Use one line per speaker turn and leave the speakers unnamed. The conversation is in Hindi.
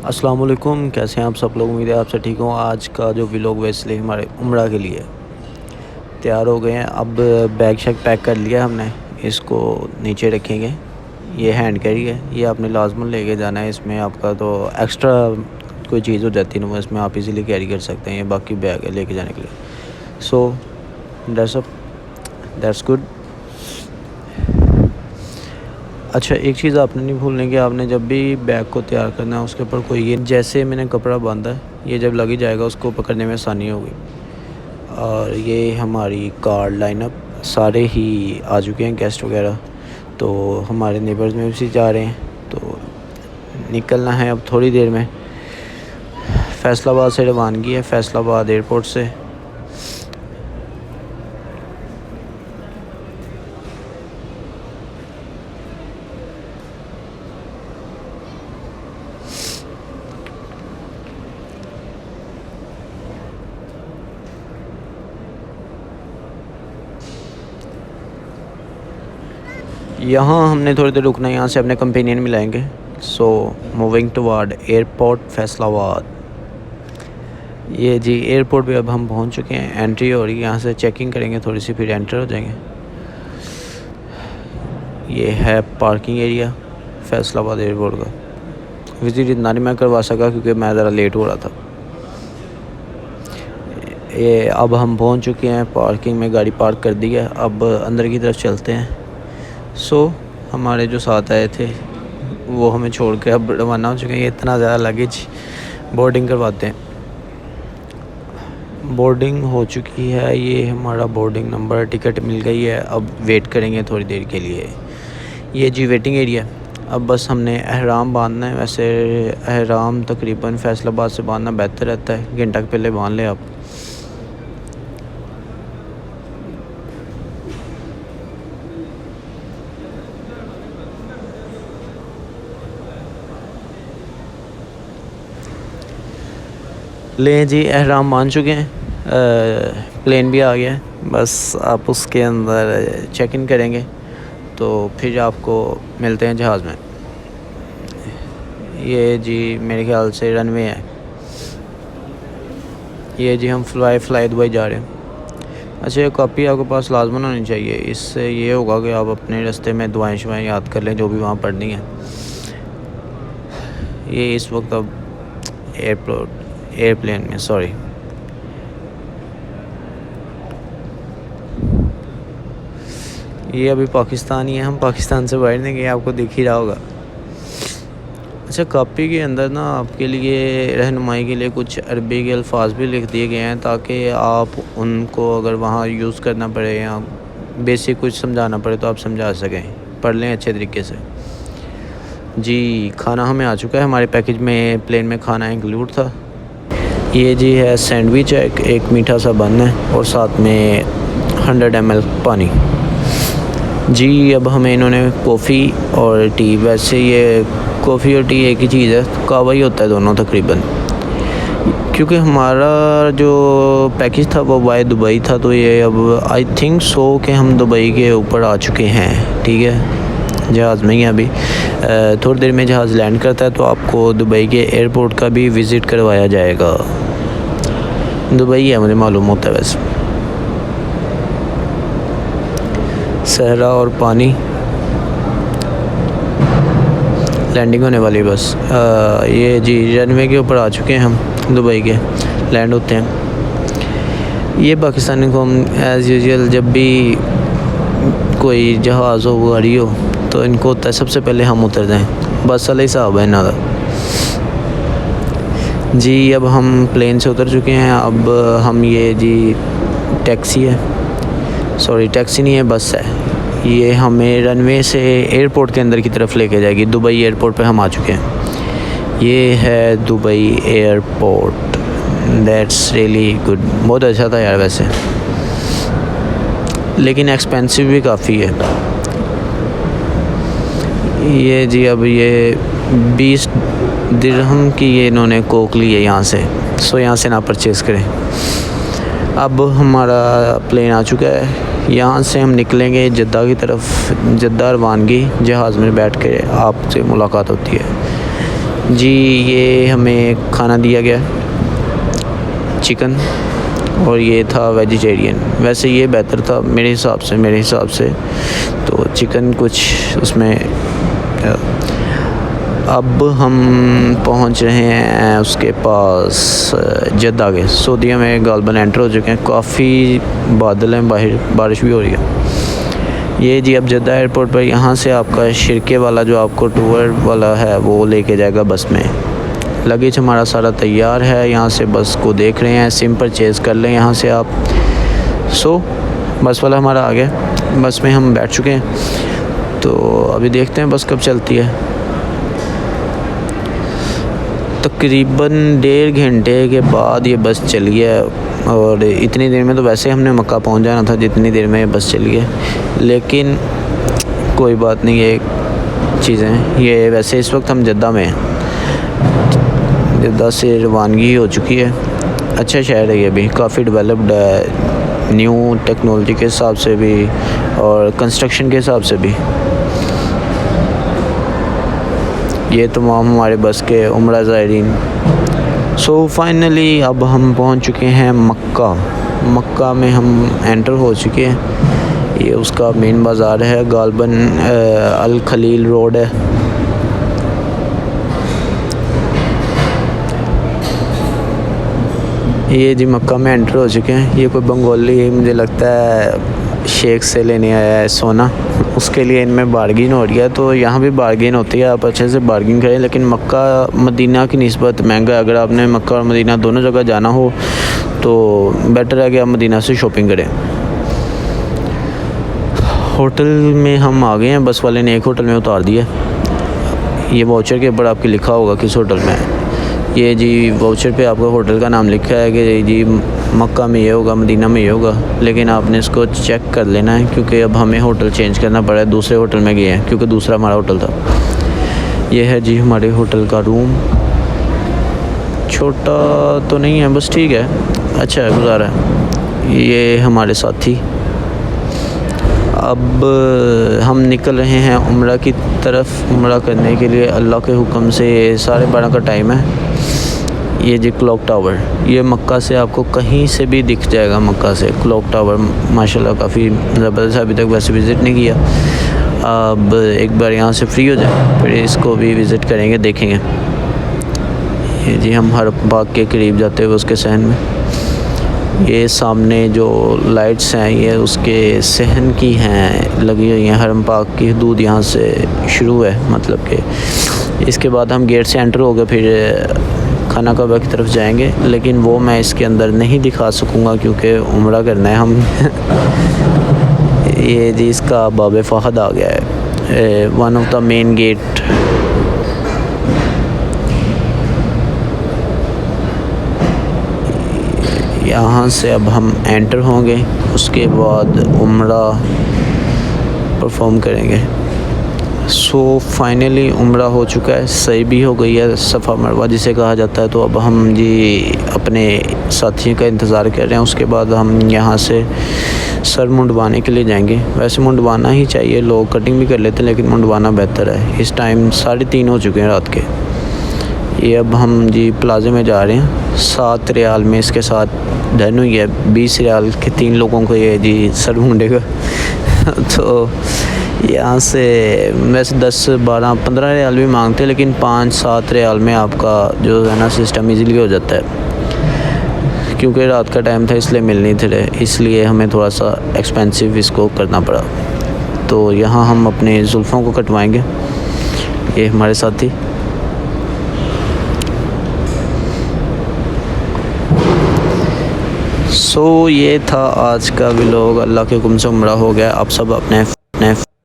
अस्सलाम वालेकुम, कैसे हैं आप सब लोग। उम्मीद है आपसे ठीक हो। आज का जो व्लॉग है इसलिए हमारे उम्रा के लिए तैयार हो गए हैं। अब बैग शैग पैक कर लिया हमने, इसको नीचे रखेंगे। ये हैंड कैरी है, ये आपने लाजमन लेके जाना है। इसमें आपका तो एक्स्ट्रा कोई चीज़ हो जाती है ना, वो इसमें आप इजीली कैरी कर सकते हैं। ये बाकी बैग है लेके जाने के लिए। So that's good. अच्छा, एक चीज़ आपने नहीं भूलनी कि आपने जब भी बैग को तैयार करना है उसके ऊपर कोई ये जैसे मैंने कपड़ा बांधा है, ये जब लग ही जाएगा उसको पकड़ने में आसानी होगी। और ये हमारी कार लाइनअप सारे ही आ चुके हैं, गेस्ट वगैरह। तो हमारे नेबर्स में भी जा रहे हैं, तो निकलना है अब थोड़ी देर में। फैसलाबाद से रवानगी है, फैसलाबाद एयरपोर्ट से। यहाँ हमने थोड़ी देर रुकना है, यहाँ से अपने कंपेनियन मिलाएंगे। So moving toward airport Faisalabad. ये जी एयरपोर्ट पे अब हम पहुँच चुके हैं। एंट्री हो रही है, यहाँ से चेकिंग करेंगे थोड़ी सी, फिर एंटर हो जाएंगे। ये है पार्किंग एरिया फैसलाबाद एयरपोर्ट का। विज़िट इतना नहीं मैं करवा सका क्योंकि मैं ज़रा लेट हो रहा था। ये अब हम पहुँच चुके हैं, पार्किंग में गाड़ी पार्क कर दी है। अब अंदर की तरफ चलते हैं। सो हमारे जो साथ आए थे वो हमें छोड़ के अब रवाना हो चुके हैं। ये इतना ज़्यादा लगेज, बोर्डिंग करवाते हैं। बोर्डिंग हो चुकी है, ये हमारा बोर्डिंग नंबर, टिकट मिल गई है। अब वेट करेंगे थोड़ी देर के लिए। ये जी वेटिंग एरिया। अब बस हमने एहराम बांधना है। वैसे एहराम तकरीबन फैसलाबाद से बांधना बेहतर रहता है, घंटा के पहले बांध लें आप। लें जी, एहराम मान चुके हैं। प्लेन भी आ गया है, बस आप उसके अंदर चेक इन करेंगे तो फिर आपको मिलते हैं जहाज़ में। ये जी मेरे ख्याल से रनवे है। ये जी हम फ्लाई दुबई जा रहे हैं। अच्छा, ये कॉपी आपके पास लाजमन होनी चाहिए। इससे ये होगा कि आप अपने रास्ते में दुआएं शुआएं याद कर लें जो भी वहाँ पढ़नी है। ये इस वक्त अब एयरप्लेन में, सॉरी, ये अभी पाकिस्तानी है। हम पाकिस्तान से बाहर नहीं गए, आपको दिख ही रहा होगा। अच्छा, कॉपी के अंदर ना आपके लिए रहनुमाई के लिए कुछ अरबी के अल्फाज भी लिख दिए गए हैं ताकि आप उनको अगर वहाँ यूज़ करना पड़े या बेसिक कुछ समझाना पड़े तो आप समझा सकें, पढ़ लें अच्छे तरीके से। जी खाना हमें आ चुका है, हमारे पैकेज में प्लेन में खाना इंक्लूड था। ये जी है सैंडविच है, एक मीठा सा बन है और साथ में 100 ml पानी। जी अब हमें इन्होंने कॉफ़ी और टी, वैसे ये कॉफ़ी और टी एक ही चीज़ है, कावा ही होता है दोनों तकरीबन। क्योंकि हमारा जो पैकेज था वो बाय दुबई था, तो ये अब आई थिंक सो कि हम दुबई के ऊपर आ चुके हैं। ठीक है, जहाज़ में ही अभी थोड़ी देर में जहाज़ लैंड करता है तो आपको दुबई के एयरपोर्ट का भी विज़िट करवाया जाएगा। दुबई है मुझे मालूम होता है वैसे। सहरा और पानी, लैंडिंग होने वाली बस। ये जी रनवे के ऊपर आ चुके हैं हम, दुबई के लैंड होते हैं। ये पाकिस्तानी को हम एज़ यूजुअल जब भी कोई जहाज़ हो, गाड़ी हो, तो इनको होता है सबसे पहले हम उतर जाएं। बस वाला हिसाब है इन्हों का। जी अब हम प्लेन से उतर चुके हैं। अब हम ये जी टैक्सी है, सॉरी टैक्सी नहीं है, बस है। ये हमें रनवे से एयरपोर्ट के अंदर की तरफ लेके जाएगी। दुबई एयरपोर्ट पे हम आ चुके हैं। ये है Dubai airport. That's really good, बहुत अच्छा था यार वैसे, लेकिन एक्सपेंसिव भी काफ़ी है। ये जी अब ये 20 दिरहम की ये इन्होंने कोक ली है यहाँ से, सो यहाँ से ना परचेज़ करें। अब हमारा प्लेन आ चुका है, यहाँ से हम निकलेंगे जद्दा की तरफ। जद्दा रवानगी, जहाज़ में बैठ के आपसे मुलाकात होती है। जी ये हमें खाना दिया गया चिकन, और ये था वेजिटेरियन। वैसे ये बेहतर था मेरे हिसाब से तो चिकन कुछ उसमें। अब हम पहुंच रहे हैं उसके पास जद्दा के। सऊदीया में गालबन एंटर हो चुके हैं। काफ़ी बादल हैं बाहर, बारिश भी हो रही है। ये जी अब जद्दा एयरपोर्ट पर यहाँ से आपका शिरके वाला जो आपको टूर वाला है वो लेके जाएगा बस में। लगेज हमारा सारा तैयार है। यहाँ से बस को देख रहे हैं, सिम परचेज़ कर लें यहाँ से आप। बस वाला हमारा आ गया, बस में हम बैठ चुके हैं। तो अभी देखते हैं बस कब चलती है। तकरीबन 1.5 घंटे के बाद ये बस चली है, और इतनी देर में तो वैसे हमने मक्का पहुंच जाना था जितनी देर में ये बस चली है। लेकिन कोई बात नहीं, ये चीज़ें ये वैसे इस वक्त हम जद्दा में हैं। जद्दा से रवानगी हो चुकी है। अच्छा शहर है ये भी, काफ़ी डेवलप्ड है, न्यू टेक्नोलॉजी के हिसाब से भी और कंस्ट्रक्शन के हिसाब से भी। ये तमाम हमारे बस के उम्रा ज़ायरीन। फाइनली अब हम पहुंच चुके हैं मक्का में हम एंटर हो चुके हैं। ये उसका मेन बाज़ार है, गालबन अल खलील रोड है। ये जी मक्का में एंटर हो चुके हैं। ये कोई बंगाली मुझे लगता है शेख से लेने आया है सोना, उसके लिए इनमें बार्गिन हो रही है। तो यहाँ भी बार्गिन होती है, आप अच्छे से बार्गिन करें। लेकिन मक्का मदीना की निस्बत महंगा है। अगर आपने मक्का और मदीना दोनों जगह जाना हो तो बेटर है कि आप मदीना से शॉपिंग करें। होटल में हम आ गए हैं, बस वाले ने एक होटल में उतार दिया। ये वाउचर के ऊपर आपके लिखा होगा किस होटल में है। ये जी वाउचर पे आपका होटल का नाम लिखा है कि जी मक्का में ये होगा, मदीना में ये होगा। लेकिन आपने इसको चेक कर लेना है, क्योंकि अब हमें होटल चेंज करना पड़ा है। दूसरे होटल में गए हैं क्योंकि दूसरा हमारा होटल था। ये है जी हमारे होटल का रूम। छोटा तो नहीं है, बस ठीक है, अच्छा है, गुजारा है। ये हमारे साथी। अब हम निकल रहे हैं उम्रा की तरफ, उम्रा करने के लिए। अल्लाह के हुक्म से 12:30 का टाइम है। ये जी क्लॉक टावर, ये मक्का से आपको कहीं से भी दिख जाएगा। मक्का से क्लॉक टावर माशाल्लाह काफ़ी ज़बरदस्त, अभी तक वैसे विज़िट नहीं किया। अब एक बार यहाँ से फ्री हो जाए फिर इसको भी विज़िट करेंगे, देखेंगे। ये जी हम हरम बाग के करीब जाते हुए उसके सहन में। ये सामने जो लाइट्स हैं ये उसके सहन की हैं, लगी हुई हैं। हरम पाक की हदूद यहाँ से शुरू है, मतलब कि इसके बाद हम गेट से एंटर हो गए, फिर खाना काबा की तरफ जाएंगे। लेकिन वो मैं इसके अंदर नहीं दिखा सकूँगा क्योंकि उम्रा करना है हम। ये जी इसका बाब फ़हद आ गया है, one of the main gate. यहाँ से अब हम एंटर होंगे, उसके बाद उम्रा परफॉर्म करेंगे। फाइनली उम्रा हो चुका है, सही भी हो गई है, सफ़ा मरवा जिसे कहा जाता है। तो अब हम जी अपने साथियों का इंतज़ार कर रहे हैं। उसके बाद हम यहाँ से सर मुंडवाने के लिए जाएंगे। वैसे मुंडवाना ही चाहिए, लोग कटिंग भी कर लेते हैं, लेकिन मुंडवाना बेहतर है। इस टाइम 3:30 हो चुके हैं रात के। ये अब हम जी प्लाज़े में जा रहे हैं। 7 रियाल में इसके साथ डन हुई है। 20 रियाल के 3 लोगों को ये जी सर मुंडेगा। तो यहाँ से वैसे 10, 12, 15 रियाल भी मांगते हैं, लेकिन 5-7 रियाल में आपका जो है ना सिस्टम इजीली हो जाता है। क्योंकि रात का टाइम था इसलिए मिल नहीं थे, इसलिए हमें थोड़ा सा एक्सपेंसिव इसको करना पड़ा। तो यहाँ हम अपने जुल्फ़ों को कटवाएंगे। ये हमारे साथी। ये था आज का व्लॉग। अल्लाह के हुक्म से उम्रा हो गया। आप सब अपने